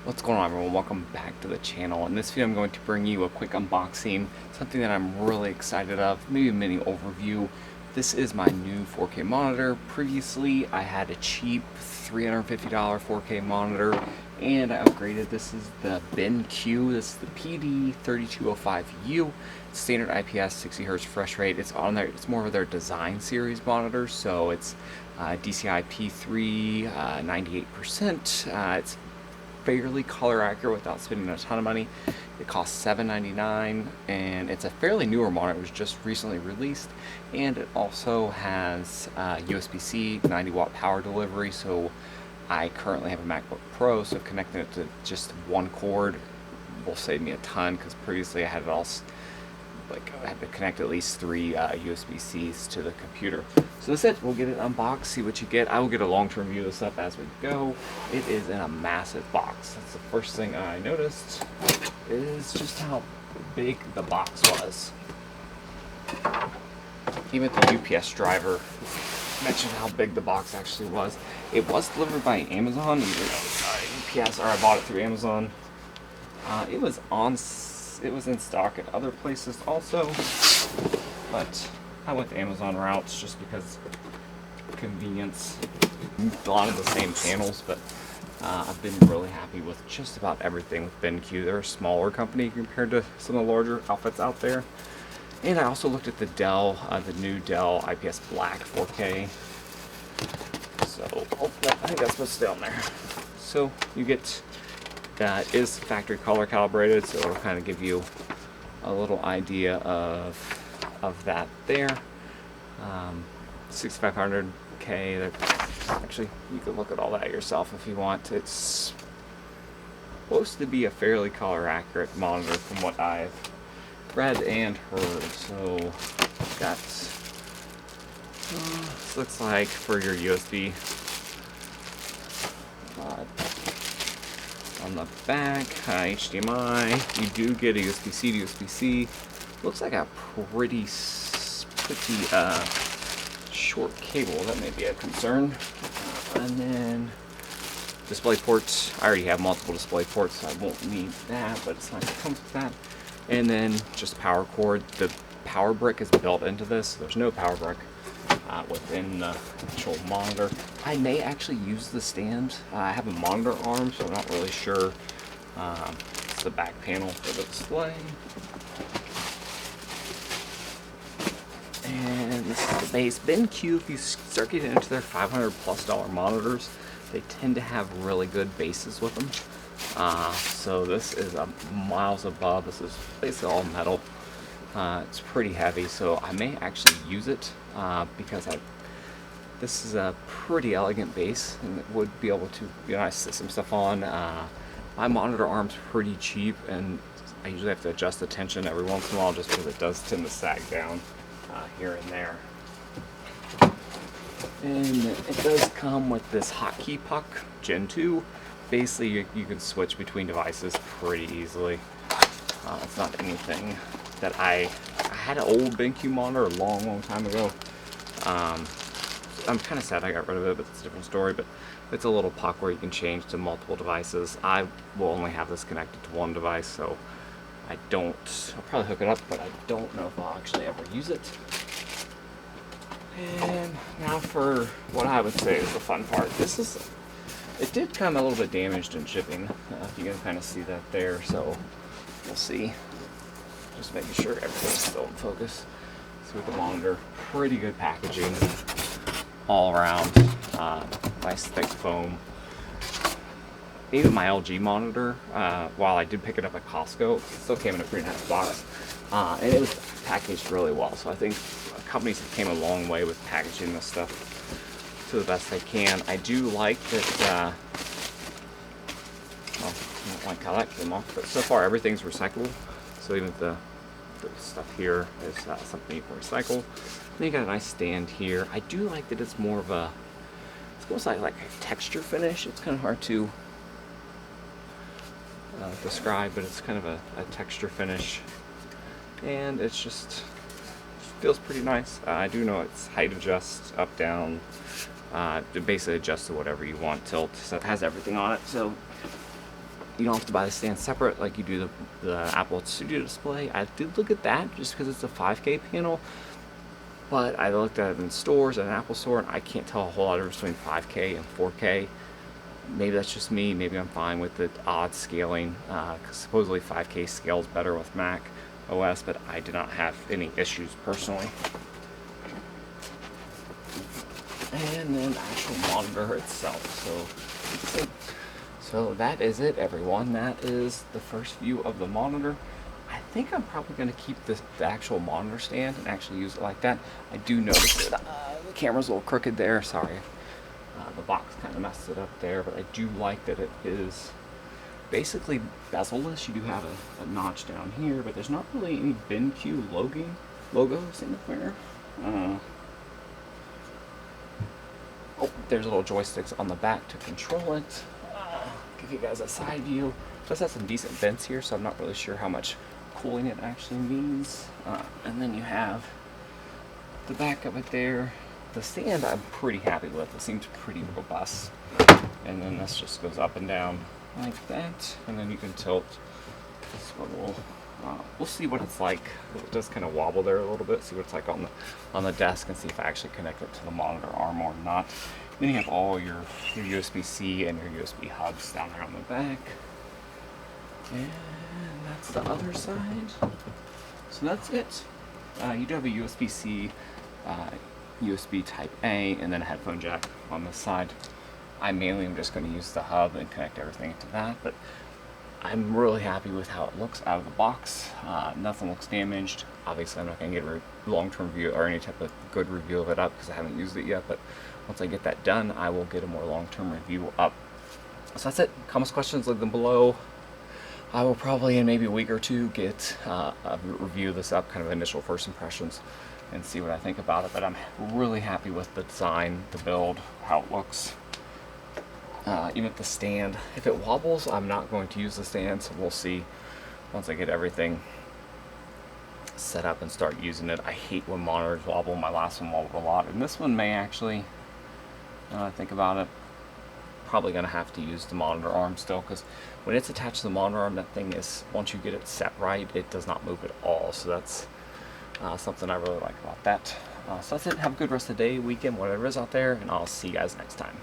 What's going on, everyone? Welcome back to the channel. In this video I'm going to bring you a quick unboxing, something that I'm really excited of, maybe a mini overview. This is my new 4K monitor. Previously I had a cheap $350 4K monitor and I upgraded. This is the BenQ. This is the PD3205U. Standard IPS 60Hz refresh rate. It's on there. It's more of their design series monitor, so it's DCI P3 98%. It's fairly color accurate without spending a ton of money. It costs $7.99 and it's a fairly newer monitor. It was just recently released, and it also has USB-C 90-watt power delivery. So I currently have a MacBook Pro, so connecting it to just one cord will save me a ton, because previously I had it all I had to connect at least 3 USB-Cs to the computer. So that's it. We'll get it unboxed, see what you get. I will get a long-term view of this up as we go. It is in a massive box. That's the first thing I noticed, is just how big the box was. Even the UPS driver mentioned how big the box actually was. It was delivered by Amazon, UPS, or I bought it through Amazon. It was in stock at other places also, but I went the Amazon routes just because convenience. A lot of the same channels, but I've been really happy with just about everything with BenQ. They're a smaller company compared to some of the larger outfits out there. And I also looked at the Dell, the new Dell IPS Black 4K. So I think that's supposed to stay on there. So you get. It is factory color calibrated, so it'll kind of give you a little idea of that there. 6500K. Actually, you can look at all that yourself if you want. It's supposed to be a fairly color accurate monitor from what I've read and heard. So got this looks like for your USB. On the back, HDMI, you do get a USB-C to USB-C. Looks like a pretty short cable. That may be a concern. And then display ports. I already have multiple display ports, so I won't need that, but it's nice it comes with that. And then just power cord. The power brick is built into this. So there's no power brick within the actual monitor. I may actually use the stand. I have a monitor arm, so I'm not really sure. It's the back panel for the display. And this is the base. BenQ, if you start getting into their $500+ monitors, they tend to have really good bases with them. So this is miles above. This is basically all metal. It's pretty heavy, so I may actually use it because this is a pretty elegant base, and it would be able to, I sit some stuff on. My monitor arm's pretty cheap, and I usually have to adjust the tension every once in a while just because it does tend to sag down here and there. And it does come with this hotkey puck Gen 2. Basically, you can switch between devices pretty easily. It's not anything that I had an old BenQ monitor a long time ago. I'm kind of sad I got rid of it, but it's a different story. But it's a little puck where you can change to multiple devices. I will only have this connected to one device, so I'll probably hook it up, but I don't know if I'll actually ever use it. And now for what I would say is the fun part. It did come a little bit damaged in shipping. You can kind of see that there, so we'll see. Just making sure everything's still in focus. So with the monitor, pretty good packaging all around. Nice thick foam. Even my LG monitor, while I did pick it up at Costco, it still came in a pretty nice box. And it was packaged really well. So I think companies have came a long way with packaging this stuff to the best they can. I do like that, well, I don't like how that came off, but so far everything's recyclable. So even the stuff here is something you can recycle. Then you got a nice stand here. I do like that it's more of it's almost like a texture finish. It's kind of hard to describe, but it's kind of a texture finish. And it's just feels pretty nice. I do know it's height adjust, up, down. It basically adjusts to whatever you want, tilt. So it has everything on it. So You don't have to buy the stand separate like you do the Apple Studio Display. I did look at that just because it's a 5K panel, but I looked at it in stores, at an Apple store, and I can't tell a whole lot of difference between 5K and 4K. Maybe that's just me. Maybe I'm fine with the odd scaling, because supposedly 5K scales better with Mac OS, but I did not have any issues personally. And then the actual monitor itself. So that is it, everyone. That is the first view of the monitor. I think I'm probably going to keep the actual monitor stand and actually use it like that. I do notice that the camera's a little crooked there. Sorry. The box kind of messed it up there, but I do like that it is basically bezel-less. You do have a notch down here, but there's not really any BenQ logos in there. Oh, there's little joysticks on the back to control it. Give you guys a side view. It does have some decent vents here, so I'm not really sure how much cooling it actually means. And then you have the back of it there. The stand I'm pretty happy with. It seems pretty robust. And then this just goes up and down like that. And then you can tilt this swivel. We'll see what it's like. It does kind of wobble there a little bit. See what it's like on the desk, and see if I actually connect it to the monitor arm or not. Then you have all your USB-C and your USB hubs down there on the back. And that's the other side. So that's it. You do have a USB-C, USB Type A, and then a headphone jack on this side. I mainly am just going to use the hub and connect everything to that, but I'm really happy with how it looks out of the box. Nothing looks damaged. Obviously, I'm not going to get a long-term review or any type of good review of it up because I haven't used it yet, but once I get that done, I will get a more long-term review up. So that's it. Comments, questions, leave them below. I will probably in maybe a week or two get a review of this up, kind of initial first impressions, and see what I think about it. But I'm really happy with the design, the build, how it looks. Even with the stand, if it wobbles, I'm not going to use the stand, so we'll see once I get everything set up and start using it. I hate when monitors wobble. My last one wobbled a lot, and this one may actually, now I think about it, probably going to have to use the monitor arm still, because when it's attached to the monitor arm, that thing is, once you get it set right, it does not move at all. So that's something I really like about that. So that's it. Have a good rest of the day, weekend, whatever is out there, and I'll see you guys next time.